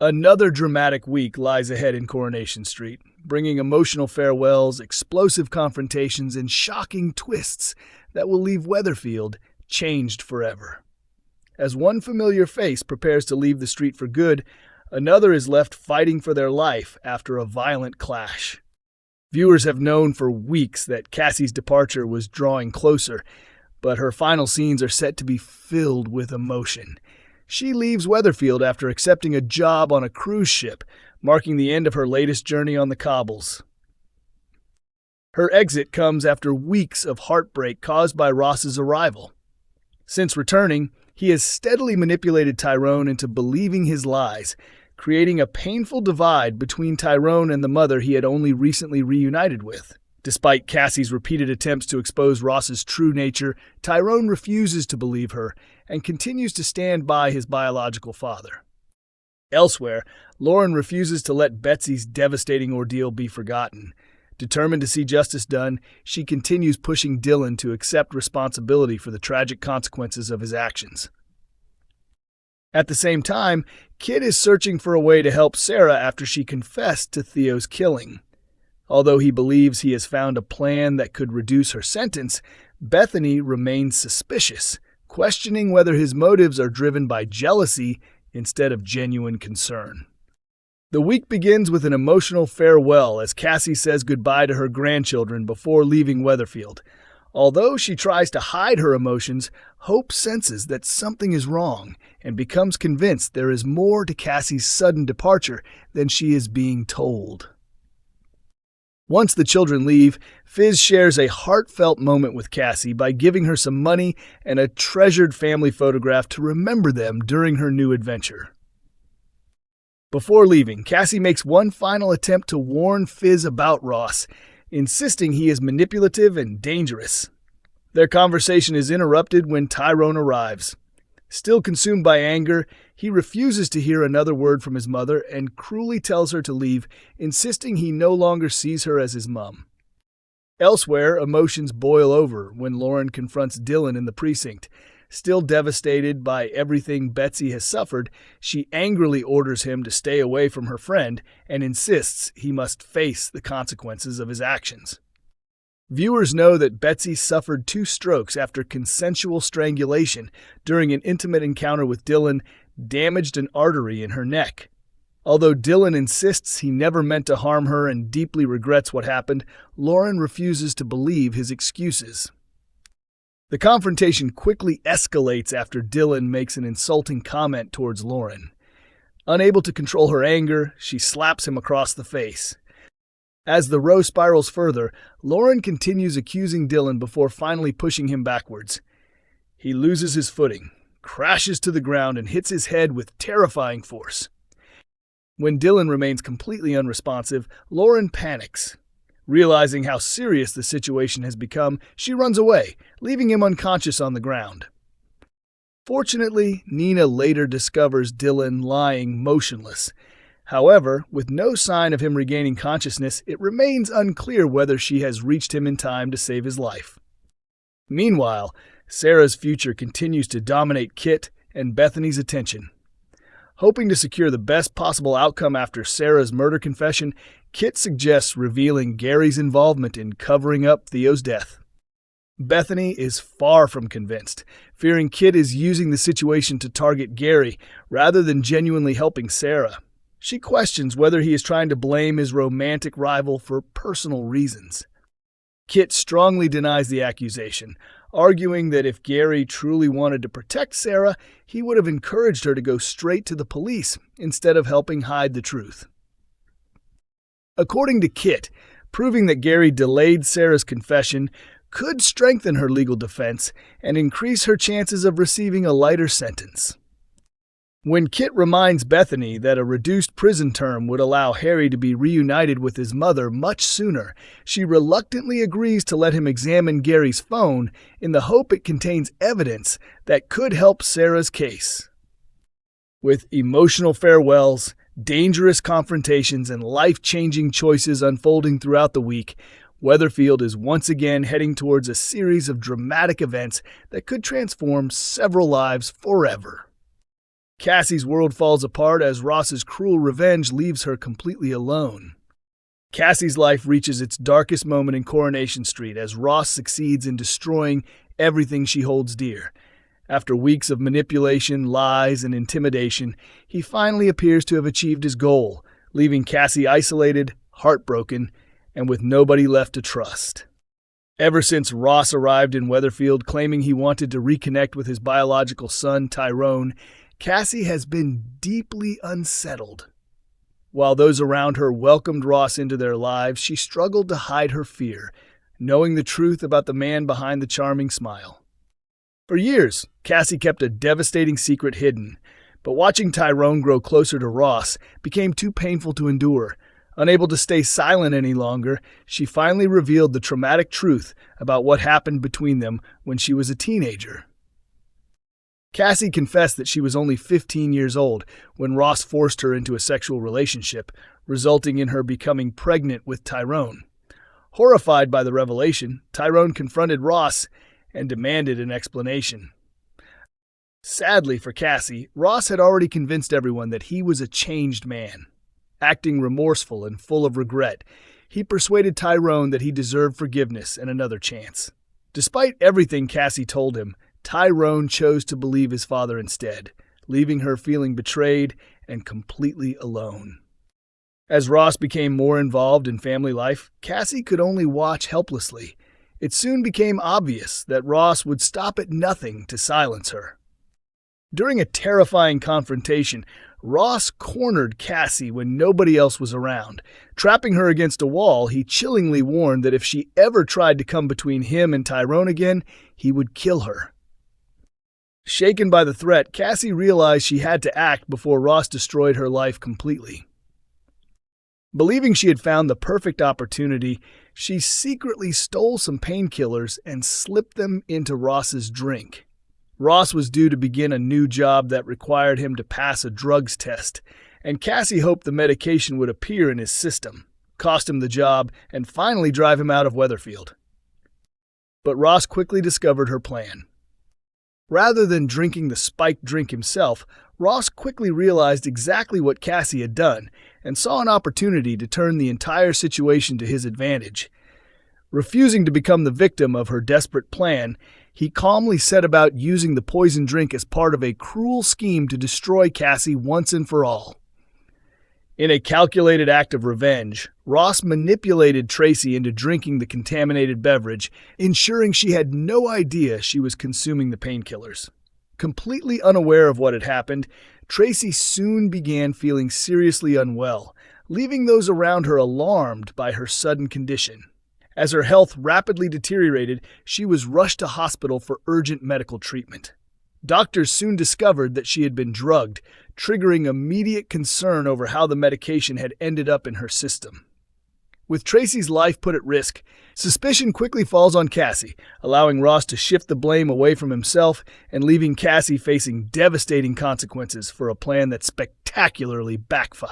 Another dramatic week lies ahead in Coronation Street, bringing emotional farewells, explosive confrontations, and shocking twists that will leave Weatherfield changed forever. As one familiar face prepares to leave the street for good, another is left fighting for their life after a violent clash. Viewers have known for weeks that Cassie's departure was drawing closer, but her final scenes are set to be filled with emotion. She leaves Weatherfield after accepting a job on a cruise ship, marking the end of her latest journey on the cobbles. Her exit comes after weeks of heartbreak caused by Ross's arrival. Since returning, he has steadily manipulated Tyrone into believing his lies, creating a painful divide between Tyrone and the mother he had only recently reunited with. Despite Cassie's repeated attempts to expose Ross's true nature, Tyrone refuses to believe her and continues to stand by his biological father. Elsewhere, Lauren refuses to let Betsy's devastating ordeal be forgotten. Determined to see justice done, she continues pushing Dylan to accept responsibility for the tragic consequences of his actions. At the same time, Kit is searching for a way to help Sarah after she confessed to Theo's killing. Although he believes he has found a plan that could reduce her sentence, Bethany remains suspicious, questioning whether his motives are driven by jealousy instead of genuine concern. The week begins with an emotional farewell as Cassie says goodbye to her grandchildren before leaving Weatherfield. Although she tries to hide her emotions, Hope senses that something is wrong and becomes convinced there is more to Cassie's sudden departure than she is being told. Once the children leave, Fizz shares a heartfelt moment with Cassie by giving her some money and a treasured family photograph to remember them during her new adventure. Before leaving, Cassie makes one final attempt to warn Fizz about Ross, insisting he is manipulative and dangerous. Their conversation is interrupted when Tyrone arrives. Still consumed by anger, he refuses to hear another word from his mother and cruelly tells her to leave, insisting he no longer sees her as his mom. Elsewhere, emotions boil over when Lauren confronts Dylan in the precinct. Still devastated by everything Betsy has suffered, she angrily orders him to stay away from her friend and insists he must face the consequences of his actions. Viewers know that Betsy suffered 2 strokes after consensual strangulation during an intimate encounter with Dylan, damaged an artery in her neck. Although Dylan insists he never meant to harm her and deeply regrets what happened, Lauren refuses to believe his excuses. The confrontation quickly escalates after Dylan makes an insulting comment towards Lauren. Unable to control her anger, she slaps him across the face. As the row spirals further, Lauren continues accusing Dylan before finally pushing him backwards. He loses his footing, crashes to the ground, and hits his head with terrifying force. When Dylan remains completely unresponsive, Lauren panics. Realizing how serious the situation has become, she runs away, leaving him unconscious on the ground. Fortunately, Nina later discovers Dylan lying motionless. However, with no sign of him regaining consciousness, it remains unclear whether she has reached him in time to save his life. Meanwhile, Sarah's future continues to dominate Kit and Bethany's attention. Hoping to secure the best possible outcome after Sarah's murder confession, Kit suggests revealing Gary's involvement in covering up Theo's death. Bethany is far from convinced, fearing Kit is using the situation to target Gary rather than genuinely helping Sarah. She questions whether he is trying to blame his romantic rival for personal reasons. Kit strongly denies the accusation, arguing that if Gary truly wanted to protect Sarah, he would have encouraged her to go straight to the police instead of helping hide the truth. According to Kit, proving that Gary delayed Sarah's confession could strengthen her legal defense and increase her chances of receiving a lighter sentence. When Kit reminds Bethany that a reduced prison term would allow Harry to be reunited with his mother much sooner, she reluctantly agrees to let him examine Gary's phone in the hope it contains evidence that could help Sarah's case. With emotional farewells, dangerous confrontations, and life-changing choices unfolding throughout the week, Weatherfield is once again heading towards a series of dramatic events that could transform several lives forever. Cassie's world falls apart as Ross's cruel revenge leaves her completely alone. Cassie's life reaches its darkest moment in Coronation Street as Ross succeeds in destroying everything she holds dear. After weeks of manipulation, lies, and intimidation, he finally appears to have achieved his goal, leaving Cassie isolated, heartbroken, and with nobody left to trust. Ever since Ross arrived in Weatherfield claiming he wanted to reconnect with his biological son, Tyrone, Cassie has been deeply unsettled. While those around her welcomed Ross into their lives, she struggled to hide her fear, knowing the truth about the man behind the charming smile. For years, Cassie kept a devastating secret hidden, but watching Tyrone grow closer to Ross became too painful to endure. Unable to stay silent any longer, she finally revealed the traumatic truth about what happened between them when she was a teenager. Cassie confessed that she was only 15 years old when Ross forced her into a sexual relationship, resulting in her becoming pregnant with Tyrone. Horrified by the revelation, Tyrone confronted Ross and demanded an explanation. Sadly for Cassie, Ross had already convinced everyone that he was a changed man. Acting remorseful and full of regret, he persuaded Tyrone that he deserved forgiveness and another chance. Despite everything Cassie told him, Tyrone chose to believe his father instead, leaving her feeling betrayed and completely alone. As Ross became more involved in family life, Cassie could only watch helplessly. It soon became obvious that Ross would stop at nothing to silence her. During a terrifying confrontation, Ross cornered Cassie when nobody else was around. Trapping her against a wall, he chillingly warned that if she ever tried to come between him and Tyrone again, he would kill her. Shaken by the threat, Cassie realized she had to act before Ross destroyed her life completely. Believing she had found the perfect opportunity, she secretly stole some painkillers and slipped them into Ross's drink. Ross was due to begin a new job that required him to pass a drugs test, and Cassie hoped the medication would appear in his system, cost him the job, and finally drive him out of Weatherfield. But Ross quickly discovered her plan. Rather than drinking the spiked drink himself, Ross quickly realized exactly what Cassie had done and saw an opportunity to turn the entire situation to his advantage. Refusing to become the victim of her desperate plan, he calmly set about using the poison drink as part of a cruel scheme to destroy Cassie once and for all. In a calculated act of revenge, Ross manipulated Tracy into drinking the contaminated beverage, ensuring she had no idea she was consuming the painkillers. Completely unaware of what had happened, Tracy soon began feeling seriously unwell, leaving those around her alarmed by her sudden condition. As her health rapidly deteriorated, she was rushed to hospital for urgent medical treatment. Doctors soon discovered that she had been drugged, triggering immediate concern over how the medication had ended up in her system. With Tracy's life put at risk, suspicion quickly falls on Cassie, allowing Ross to shift the blame away from himself and leaving Cassie facing devastating consequences for a plan that spectacularly backfired.